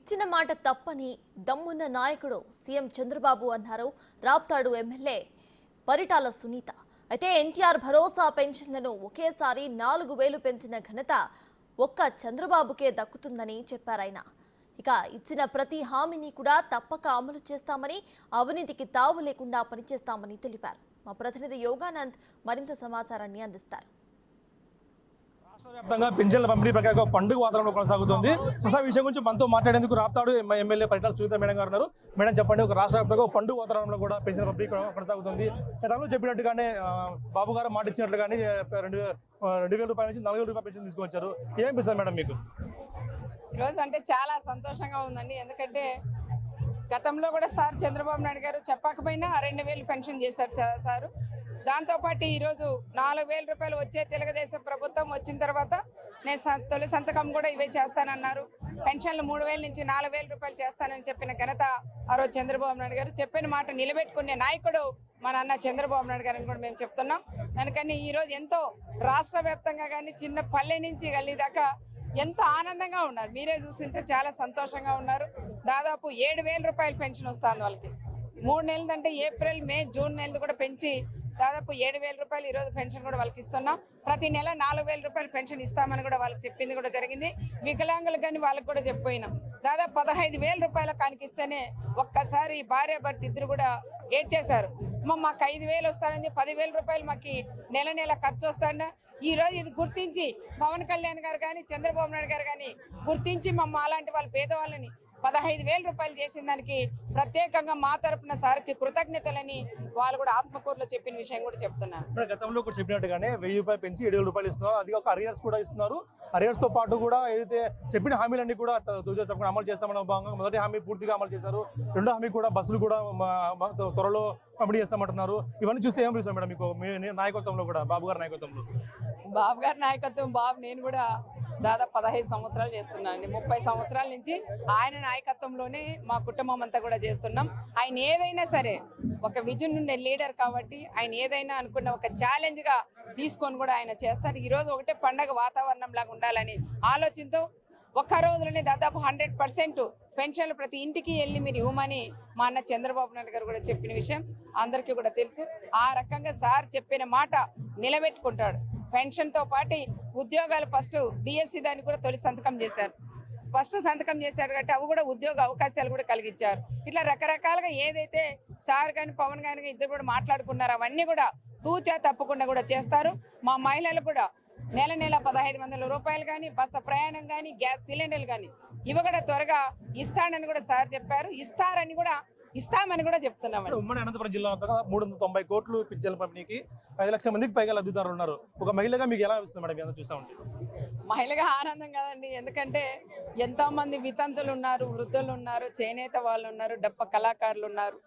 ఇచ్చిన మాట తప్పని దమ్మున్న నాయకుడు సీఎం చంద్రబాబు అన్నారు రాప్తాడు ఎమ్మెల్యే పరిటాల సునీత. అయితే ఎన్టీఆర్ భరోసా పెన్షన్లను ఒకేసారి 4000 పెంచిన ఘనత ఒక్క చంద్రబాబుకే దక్కుతుందని చెప్పారాయన. ఇక ఇచ్చిన ప్రతి హామీని కూడా తప్పక అమలు చేస్తామని, అవినీతికి తావు లేకుండా పనిచేస్తామని తెలిపారు. మా ప్రతినిధి యోగానంద్ మరింత సమాచారాన్ని అందిస్తారు. వ్యాప్తంగా పింఛన్ల పంపిణీ ప్రక్రియ పండుగ వాతావరణంలో కొనసాగుతుంది. ఈ విషయం గురించి మనతో మాట్లాడేందుకు రాప్తాడు ఎమ్మెల్యే పరిటాల సునీత మేడం గారు ఉన్నారు. మేడం చెప్పండి, ఒక రాష్ట్ర వ్యాప్తంగా పండుగ వాతావరణంలో కూడా పెన్షన్ పంపిణీ కొనసాగుతుంది. గతంలో చెప్పినట్టుగానే బాబు గారు మాట ఇచ్చినట్లుగానే 2000 రూపాయల నుంచి 4000 రూపాయల పెన్షన్ తీసుకొచ్చారు. ఏమనిపిస్తుంది మేడం మీకు? ఈరోజు అంటే చాలా సంతోషంగా ఉందండి. ఎందుకంటే గతంలో కూడా సార్ చంద్రబాబు నాయుడు గారు చెప్పకపోయినా 2000 పెన్షన్ చేశారు సారు. దాంతోపాటు ఈరోజు 4000 రూపాయలు వచ్చే తెలుగుదేశం ప్రభుత్వం వచ్చిన తర్వాత నేను తొలి సంతకం కూడా ఇవే చేస్తానన్నారు. పెన్షన్లు 3000 నుంచి 4000 రూపాయలు చేస్తానని చెప్పిన ఘనత ఆ రోజు చంద్రబాబు నాయుడు గారు. చెప్పిన మాట నిలబెట్టుకునే నాయకుడు మన అన్న చంద్రబాబు నాయుడు గారిని కూడా మేము చెప్తున్నాం. దానికని ఈరోజు ఎంతో రాష్ట్ర వ్యాప్తంగా కానీ చిన్న పల్లె నుంచి గల్లీ దాకా ఎంతో ఆనందంగా ఉన్నారు. మీరే చూస్తుంటే చాలా సంతోషంగా ఉన్నారు. దాదాపు 7000 రూపాయల పెన్షన్ వస్తుంది వాళ్ళకి. 3 నెలలు అంటే ఏప్రిల్, మే, జూన్ నెలలు కూడా పెంచి దాదాపు 7000 రూపాయలు ఈరోజు పెన్షన్ కూడా వాళ్ళకి ఇస్తున్నాం. ప్రతి నెల 4000 రూపాయలు పెన్షన్ ఇస్తామని కూడా వాళ్ళకి చెప్పింది కూడా జరిగింది. వికలాంగులు కానీ వాళ్ళకి కూడా చెప్పిపోయినాం. దాదాపు 15000 రూపాయల కానికిస్తేనే ఒక్కసారి భార్యాభర్త ఇద్దరు కూడా ఏడ్చేశారు. మాకు 5000 వస్తానండి, 10000 రూపాయలు మాకు నెల నెల ఖర్చు వస్తాడా. ఈ రోజు ఇది గుర్తించి పవన్ కళ్యాణ్ గారు కానీ చంద్రబాబు నాయుడు గారు కానీ గుర్తించి అలాంటి వాళ్ళ పేదవాళ్ళని 15000 రూపాయలు చేసిన దానికి ప్రత్యేకంగా మా తరపున సార్కి కృతజ్ఞతలని వాళ్ళు కూడా ఆత్మకూరులో చెప్పిన విషయం కూడా చెప్తున్నారు. గతంలో కూడా చెప్పినట్టుగానే 1000 రూపాయలు పెంచి 7000 రూపాయలు ఇస్తున్నారు. అది ఒక అరియర్స్ కూడా ఇస్తున్నారు. అరియర్స్ తో పాటు కూడా ఏదైతే చెప్పిన హామీలన్నీ కూడా తప్పకుండా అమలు చేస్తామని భాగంగా మొదటి హామీ పూర్తిగా అమలు చేశారు. రెండో హామీ కూడా బస్సులు కూడా త్వరలో పంపిణీ చేస్తామంటున్నారు. ఇవన్నీ చూస్తే ఏం చూస్తాం మేడం మీకు మీ నాయకత్వంలో కూడా, బాబు గారి నాయకత్వంలో? బాబు గారి నాయకత్వం నేను కూడా దాదాపు 15 సంవత్సరాలు చేస్తున్నానండి. 30 సంవత్సరాల నుంచి ఆయన నాయకత్వంలోనే మా కుటుంబం అంతా కూడా చేస్తున్నాం. ఆయన ఏదైనా సరే ఒక విజన్ ఉండే లీడర్ కాబట్టి ఆయన ఏదైనా అనుకున్న ఒక ఛాలెంజ్గా తీసుకొని కూడా ఆయన చేస్తారు. ఈరోజు ఒకటే పండగ వాతావరణం లాగా ఉండాలని ఆలోచనతో ఒక్క రోజులోనే దాదాపు 100% పెన్షన్లు ప్రతి ఇంటికి వెళ్ళి మీరు ఇవ్వమని మా అన్న చంద్రబాబు నాయుడు గారు కూడా చెప్పిన విషయం అందరికీ కూడా తెలుసు. ఆ రకంగా సార్ చెప్పిన మాట నిలబెట్టుకుంటాడు. పెన్షన్తో పాటు ఉద్యోగాలు ఫస్ట్ డిఎస్సి దాన్ని కూడా తొలి సంతకం చేశారు. ఫస్ట్ సంతకం చేశారు కాబట్టి అవి కూడా ఉద్యోగ అవకాశాలు కూడా కలిగించారు. ఇట్లా రకరకాలుగా ఏదైతే సార్ కానీ పవన్ కానీ ఇద్దరు కూడా మాట్లాడుకున్నారు అవన్నీ కూడా తూచా తప్పకుండా కూడా చేస్తారు. మా మహిళలు కూడా నెల నెల 1500 రూపాయలు కానీ, బస్సు ప్రయాణం కానీ, గ్యాస్ సిలిండర్లు కానీ ఇవి కూడా త్వరగా ఇస్తానని కూడా సార్ చెప్పారు. ఇస్తామని కూడా చెప్తున్నామండి. ఉమ్మడి అనంతపురం జిల్లా 390 కోట్లు పింఛన్ల పంపిణీకి 5 లక్షల మందికి పైగా లబ్ధిదారులు ఉన్నారు. ఒక మహిళగా మీకు ఎలా అనిపిస్తుంది మేడం ఇదంతా చూస్తా ఉంటే? మహిళగా ఆనందం కదండి. ఎందుకంటే ఎంతో మంది వితంతులు ఉన్నారు, వృద్ధులు ఉన్నారు, చేనేత వాళ్ళు ఉన్నారు, డప్ప కళాకారులు ఉన్నారు,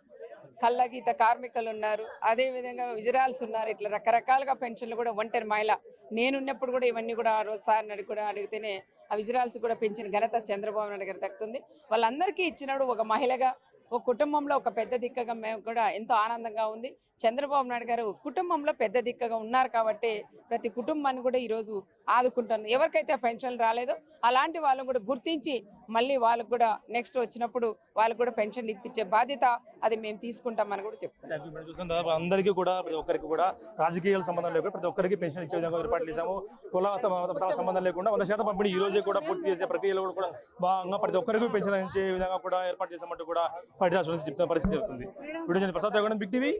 కళ్ళగీత కార్మికులు ఉన్నారు, అదేవిధంగా విజరాల్స్ ఉన్నారు. ఇట్లా రకరకాలుగా పెన్షన్లు కూడా ఒంటరి మహిళ నేనున్నప్పుడు కూడా ఇవన్నీ కూడా ఆ రోజు సార్ కూడా అడిగితేనే ఆ విజరాల్స్ కూడా పెంచిన ఘనత చంద్రబాబు నాయుడు గారు దక్కుతుంది. వాళ్ళందరికీ ఇచ్చినప్పుడు ఒక మహిళగా ఒక కుటుంబంలో ఒక పెద్ద దిక్కగా మేము కూడా ఎంతో ఆనందంగా ఉంది. చంద్రబాబు నాయుడు గారు కుటుంబంలో పెద్ద దిక్కగా ఉన్నారు కాబట్టి ప్రతి కుటుంబాన్ని కూడా ఈరోజు ఆదుకుంటాను. ఎవరికైతే పెన్షన్లు రాలేదో అలాంటి వాళ్ళని కూడా గుర్తించి మళ్ళీ వాళ్ళకు కూడా నెక్స్ట్ వచ్చినప్పుడు వాళ్ళకు కూడా పెన్షన్లు ఇప్పించే బాధ్యత అది మేము తీసుకుంటామని కూడా చెప్తాం. అందరికీ కూడా ప్రతి ఒక్కరికి కూడా రాజకీయాల సంబంధం లేకుండా ప్రతి ఒక్కరికి పెన్షన్ ఇచ్చే విధంగా ఏర్పాటు చేశాము. కుల సంబంధం లేకుండా 100% పంపిణీ ఈ రోజే కూడా పూర్తి చేసే ప్రక్రియలో కూడా భాగంగా ప్రతి ఒక్కరికి పెన్షన్ ఇచ్చే విధంగా కూడా ఏర్పాటు చేసామంటూ కూడా పరిటాల సునీత చెప్తున్న పరిస్థితి జరుగుతుంది. Video Prasad big TV.